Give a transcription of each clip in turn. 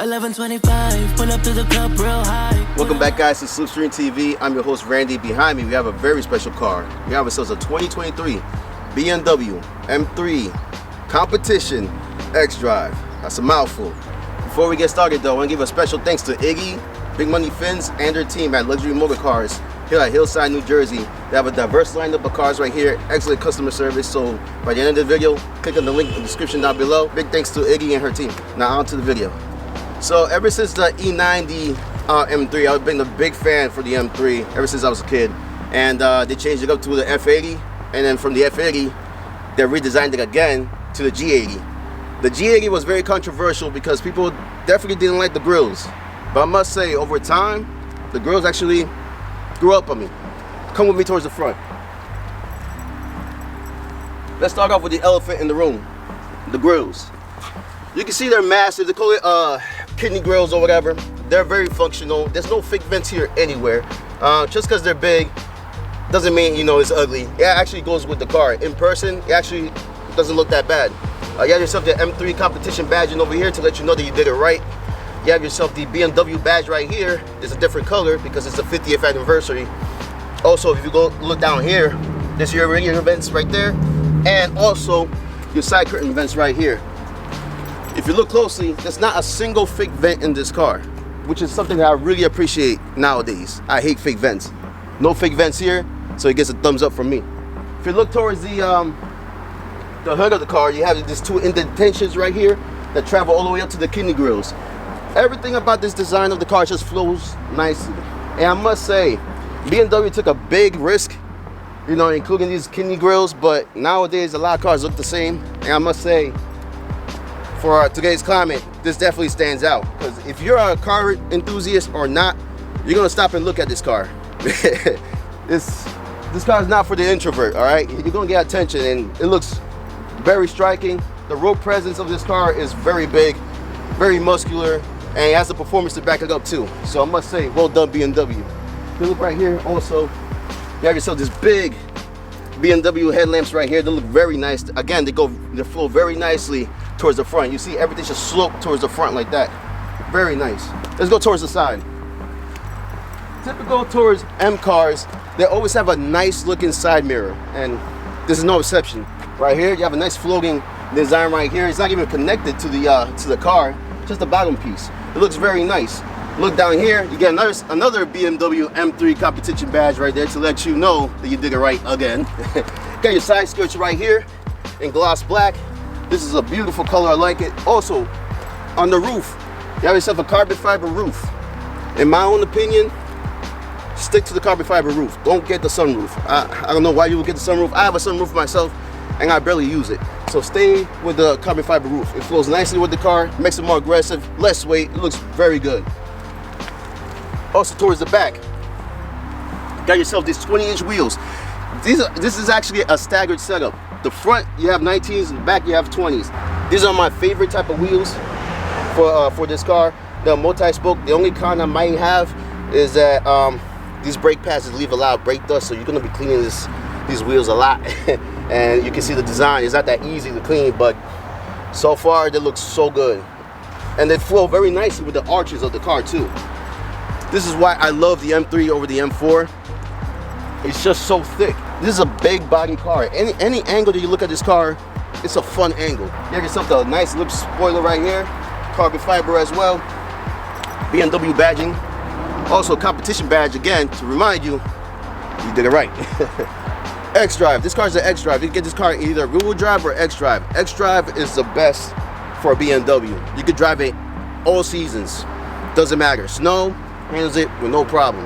11:25, pull up to the club real high. Welcome back, guys, to Slipstream TV. I'm your host, Randy. Behind me, we have a very special car. We have ourselves a 2023 BMW M3 Competition Xdrive. That's a mouthful. Before we get started, though, I want to give a special thanks to Iggy, Big Money Fins, and their team at Luxury Motorcars here at Hillside, New Jersey. They have a diverse lineup of cars right here, excellent customer service. So by the end of the video, click on the link in the description down below. Big thanks to Iggy and her team. Now on to the video. So ever since the E90 M3, I've been a big fan for the M3 ever since I was a kid. And they changed it up to the F80, and then from the F80, they redesigned it again to the G80. The G80 was very controversial because people definitely didn't like the grills. But I must say, over time, the grills actually grew up on me. Come with me towards the front. Let's start off with the elephant in the room, the grills. You can see they're massive. They call it kidney grills or whatever. They're very functional. There's no fake vents here anywhere. Just because they're big doesn't mean, you know, it's ugly. It actually goes with the car. In person, it actually doesn't look that bad. You have yourself the M3 Competition badging over here to let you know that you did it right. You have yourself the BMW badge right here. It's a different color because it's the 50th anniversary. Also, if you go look down here, there's your radio vents right there, and also your side curtain vents right here. If you look closely, there's not a single fake vent in this car, which is something that I really appreciate nowadays. I hate fake vents. No fake vents here, so it gets a thumbs up from me. If you look towards the hood of the car, you have these two indentations right here that travel all the way up to the kidney grills. Everything about this design of the car just flows nicely. And I must say, BMW took a big risk, you know, including these kidney grills, but nowadays a lot of cars look the same. And I must say, for today's climate, this definitely stands out. Because if you're a car enthusiast or not, you're gonna stop and look at this car. This car is not for the introvert, all right? You're gonna get attention, and it looks very striking. The road presence of this car is very big, very muscular, and it has the performance to back it up too. So I must say, well done, BMW. You look right here, also, you have yourself this big BMW headlamps right here. They look very nice. Again, they flow very nicely towards the front. You see everything just slope towards the front like that. Very nice. Let's go towards the side. Typical towards M cars, they always have a nice looking side mirror, and this is no exception. Right here, you have a nice floating design right here. It's not even connected to the car, just the bottom piece. It looks very nice. Look down here, you get another BMW M3 Competition badge right there to let you know that you did it right again. Got your side skirts right here in gloss black. This is a beautiful color, I like it. Also, on the roof, you have yourself a carbon fiber roof. In my own opinion, stick to the carbon fiber roof. Don't get the sunroof. I don't know why you would get the sunroof. I have a sunroof myself, and I barely use it. So stay with the carbon fiber roof. It flows nicely with the car, makes it more aggressive, less weight. It looks very good. Also towards the back, got yourself these 20-inch wheels. This is actually a staggered setup. The front you have 19s, and the back you have 20s. These are my favorite type of wheels for this car. The multi-spoke. The only con I might have is that these brake pads leave a lot of brake dust, so you're gonna be cleaning these wheels a lot. And you can see the design, it's not that easy to clean, but so far they look so good. And they flow very nicely with the arches of the car too. This is why I love the M3 over the M4. It's just so thick. This is a big body car. Any angle that you look at this car, it's a fun angle. You have yourself a nice lip spoiler right here, carbon fiber as well, BMW badging. Also competition badge again to remind you, you did it right. Xdrive, this car is an Xdrive. You can get this car either rear-wheel drive or Xdrive. Xdrive is the best for a BMW. You can drive it all seasons, doesn't matter. Snow, handles it with no problem.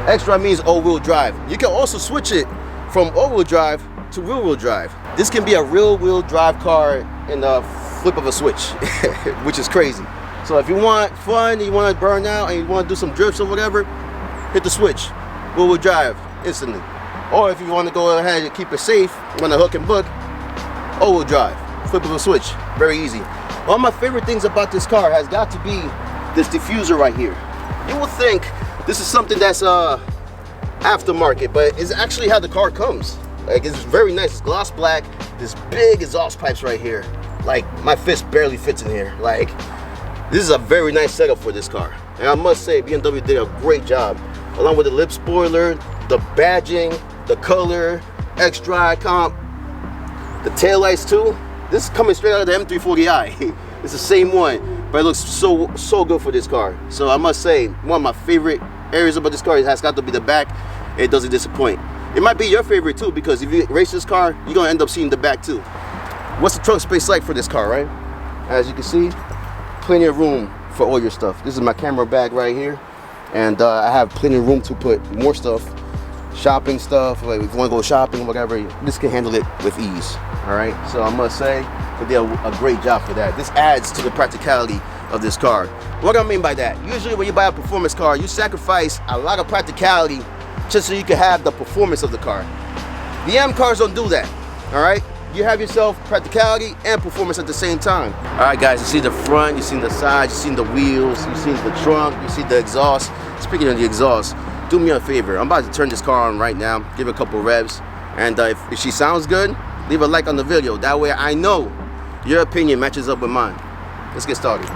Xdrive means all-wheel drive. You can also switch it from all-wheel drive to rear-wheel drive. This can be a rear-wheel drive car in the flip of a switch, which is crazy. So if you want fun, you want to burn out, and you want to do some drifts or whatever, hit the switch, rear-wheel drive instantly. Or if you want to go ahead and keep it safe, want to hook and book, all-wheel drive, flip of a switch, very easy. One of my favorite things about this car has got to be this diffuser right here. You will think this is something that's aftermarket, but it's actually how the car comes. Like, it's very nice. It's gloss black. This big exhaust pipes right here. Like, my fist barely fits in here. Like, This is a very nice setup for this car, and I must say BMW did a great job, along with the lip spoiler, the badging, the color, Xdrive comp, the taillights too. This is coming straight out of the M340i. It's the same one, but it looks so good for this car. So I must say, one of my favorite areas about this car has got to be the back. It doesn't disappoint. It might be your favorite too, because if you race this car, you're gonna end up seeing the back too. What's the trunk space like for this car, right? As you can see, plenty of room for all your stuff. This is my camera bag right here, and I have plenty of room to put more stuff, shopping stuff. Like if you want to go shopping, whatever, this can handle it with ease. All right, so I must say they did a great job for that. This adds to the practicality of this car. What do I mean by that? Usually when you buy a performance car, you sacrifice a lot of practicality just so you can have the performance of the car. The M cars don't do that. All right, you have yourself practicality and performance at the same time. All right, guys, you see the front, you see the sides, you see the wheels, you see the trunk, you see the exhaust. Speaking of the exhaust, do me a favor. I'm about to turn this car on right now, give it a couple revs, and if she sounds good, leave a like on the video. That way I know your opinion matches up with mine. Let's get started.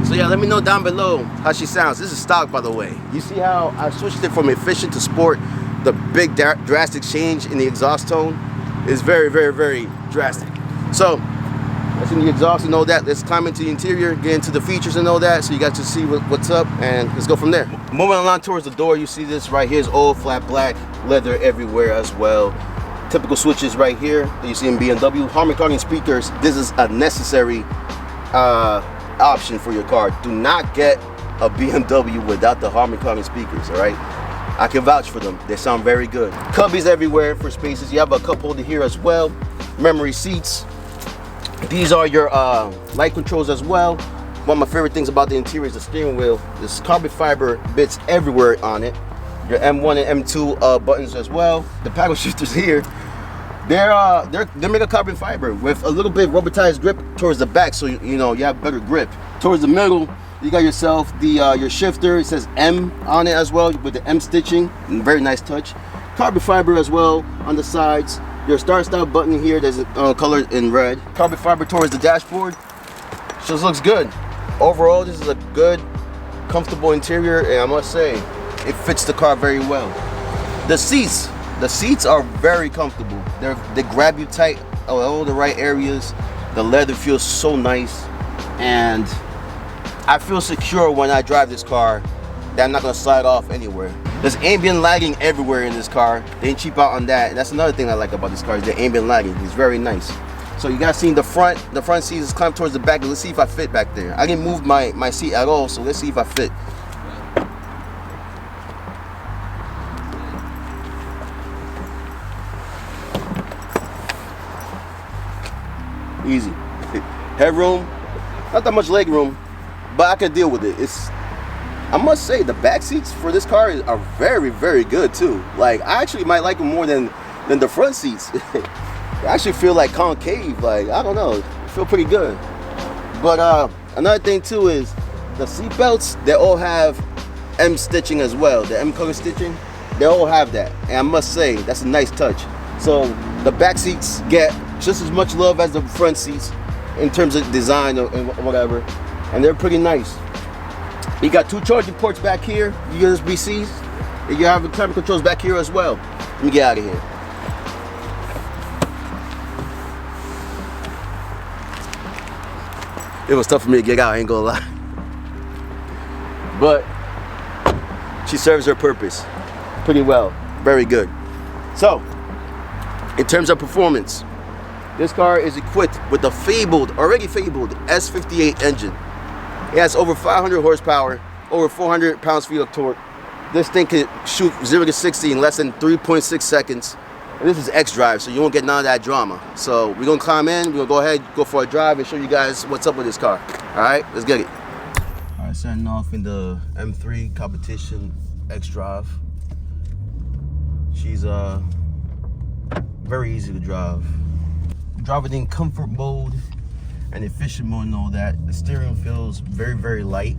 So yeah, let me know down below how she sounds. This is stock, by the way. You see how I switched it from efficient to sport? The big drastic change in the exhaust tone is very, very, very drastic. So that's in the exhaust and all that. Let's climb into the interior, get into the features and all that, so you got to see what's up, and let's go from there. Moving along towards the door, you see this right here is all flat black, leather everywhere as well. Typical switches right here that you see in BMW. Harman Kardon speakers. This is a necessary option for your car. Do not get a BMW without the Harman Kardon speakers, all right? I can vouch for them. They sound very good. Cubbies everywhere for spaces. You have a cup holder here as well. Memory seats. These are your light controls as well. One of my favorite things about the interior is the steering wheel. There's carbon fiber bits everywhere on it. Your M1 and M2 buttons as well. The paddle shifters here, they're made of carbon fiber with a little bit rubberized grip towards the back, so you know you have better grip. Towards the middle, you got yourself the your shifter. It says M on it as well with the M stitching. Very nice touch. Carbon fiber as well on the sides. Your start stop button here, there's colored in red. Carbon fiber towards the dashboard. Just looks good. Overall, this is a good, comfortable interior, and I must say, it fits the car very well. The seats are very comfortable. They grab you tight all the right areas. The leather feels so nice, and I feel secure when I drive this car that I'm not gonna slide off anywhere. There's ambient lighting everywhere in this car. They ain't cheap out on that. And that's another thing I like about this car is the ambient lighting. It's very nice. So you guys seen the front seat is climbed towards the back. Let's see if I fit back there. I didn't move my seat at all, so let's see if I fit. Easy. Headroom, not that much leg room, but I can deal with it. I must say the back seats for this car are very, very good too. Like I actually might like them more than the front seats. I actually feel like concave. Like I don't know, I feel pretty good. But another thing too is the seat belts. They all have M stitching as well. The M color stitching. They all have that, and I must say that's a nice touch. So the back seats get just as much love as the front seats in terms of design and whatever, and they're pretty nice. You got two charging ports back here, USB-Cs, and you have the climate controls back here as well. Let me get out of here. It was tough for me to get out, I ain't gonna lie. But she serves her purpose pretty well, very good. So, in terms of performance, This car is equipped with the already fabled S58 engine. It has over 500 horsepower, over 400 pounds-feet of torque. This thing can shoot 0 to 60 in less than 3.6 seconds. And this is Xdrive, so you won't get none of that drama. So we're gonna climb in, we're gonna go ahead, go for a drive and show you guys what's up with this car. All right, let's get it. All right, setting off in the M3 Competition Xdrive. She's very easy to drive. Drive it in comfort mode and efficient mode and all that. The steering feels very, very light.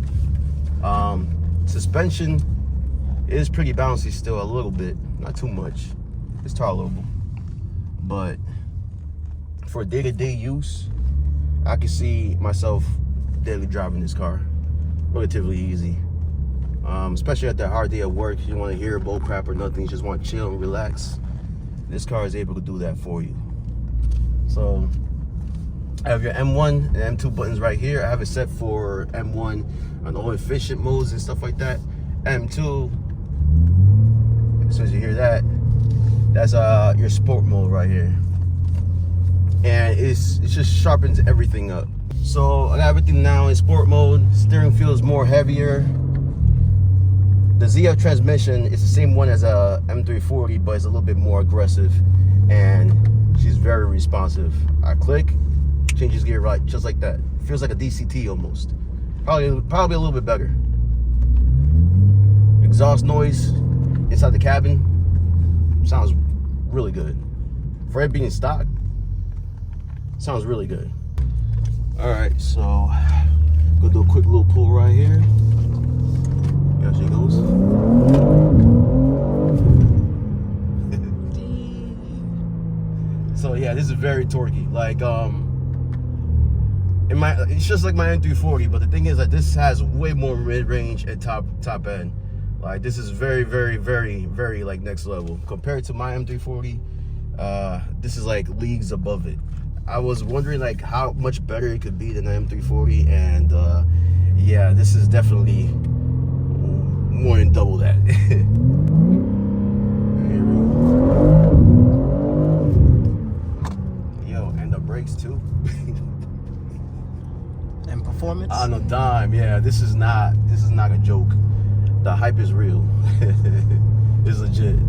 Suspension is pretty bouncy still, a little bit, not too much. It's tolerable, but for day-to-day use, I can see myself daily driving this car relatively easy. Especially at that hard day at work, you don't want to hear bull crap or nothing, you just want to chill and relax. This car is able to do that for you. So I have your M1 and M2 buttons right here. I have it set for M1 on all efficient modes and stuff like that. M2, as soon as you hear that, that's your sport mode right here. And it just sharpens everything up. So I got everything now in sport mode. Steering feels more heavier. The ZF transmission is the same one as a M340, but it's a little bit more aggressive, and she's very responsive. I click, changes gear right, just like that. Feels like a DCT almost. Probably a little bit better. Exhaust noise inside the cabin sounds really good. For it being stock, sounds really good. All right, so go do a quick little pull right here. There she goes. So yeah, this is very torquey. Like it's just like my M340, but the thing is that this has way more mid-range and top end. Like this is very, very, very, very like next level compared to my M340. This is like leagues above it. I was wondering like how much better it could be than the M340, and yeah, this is definitely more than double that. Yo, and the brakes too. And performance on a dime. Yeah, this is not a joke. The hype is real. It's legit.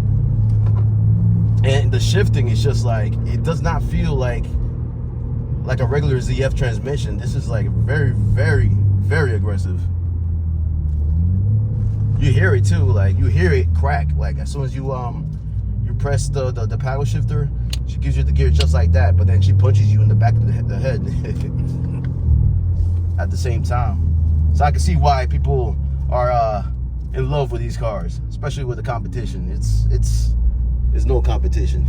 And the shifting is just like, it does not feel like a regular ZF transmission. This is like very, very, very aggressive. You hear it too, like you hear it crack. Like as soon as you press the paddle shifter, she gives you the gear just like that, but then she punches you in the back of the head at the same time. So I can see why people are in love with these cars, especially with the competition. It's no competition.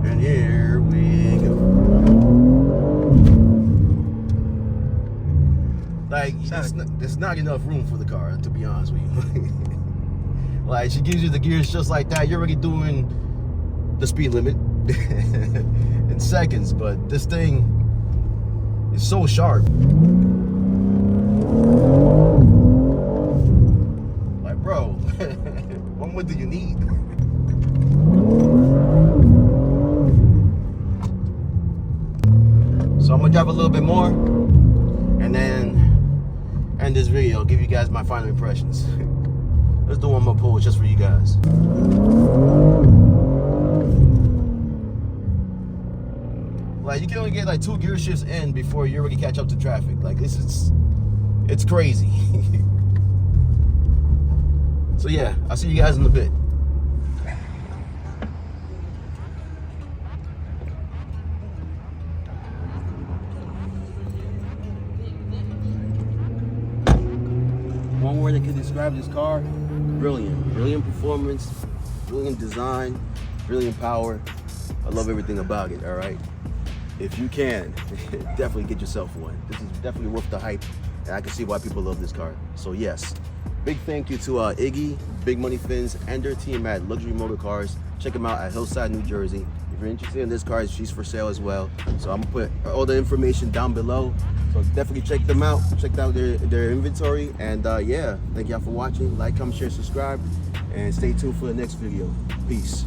And here we go. Like, there's not enough room for the car, to be honest with you. Like, she gives you the gears just like that. You're already doing the speed limit in seconds, but this thing is so sharp. Like, bro, what more do you need? So I'm gonna drive a little bit more and then end this video, give you guys my final impressions. Let's do one more pull just for you guys. Like, you can only get like 2 gear shifts in before you already catch up to traffic. Like, it's crazy. So yeah, I'll see you guys in a bit. One word that can describe this car: brilliant. Brilliant performance, brilliant design, brilliant power. I love everything about it, all right? If you can, definitely get yourself one. This is definitely worth the hype, and I can see why people love this car. So yes, big thank you to Iggy, Big Money Fins, and their team at Luxury Motorcars. Check them out at Hillside, New Jersey. If you're interested in this car, she's for sale as well. So I'm gonna put all the information down below. So definitely check them out. Check out their inventory. And yeah, thank y'all for watching. Like, comment, share, subscribe, and stay tuned for the next video. Peace.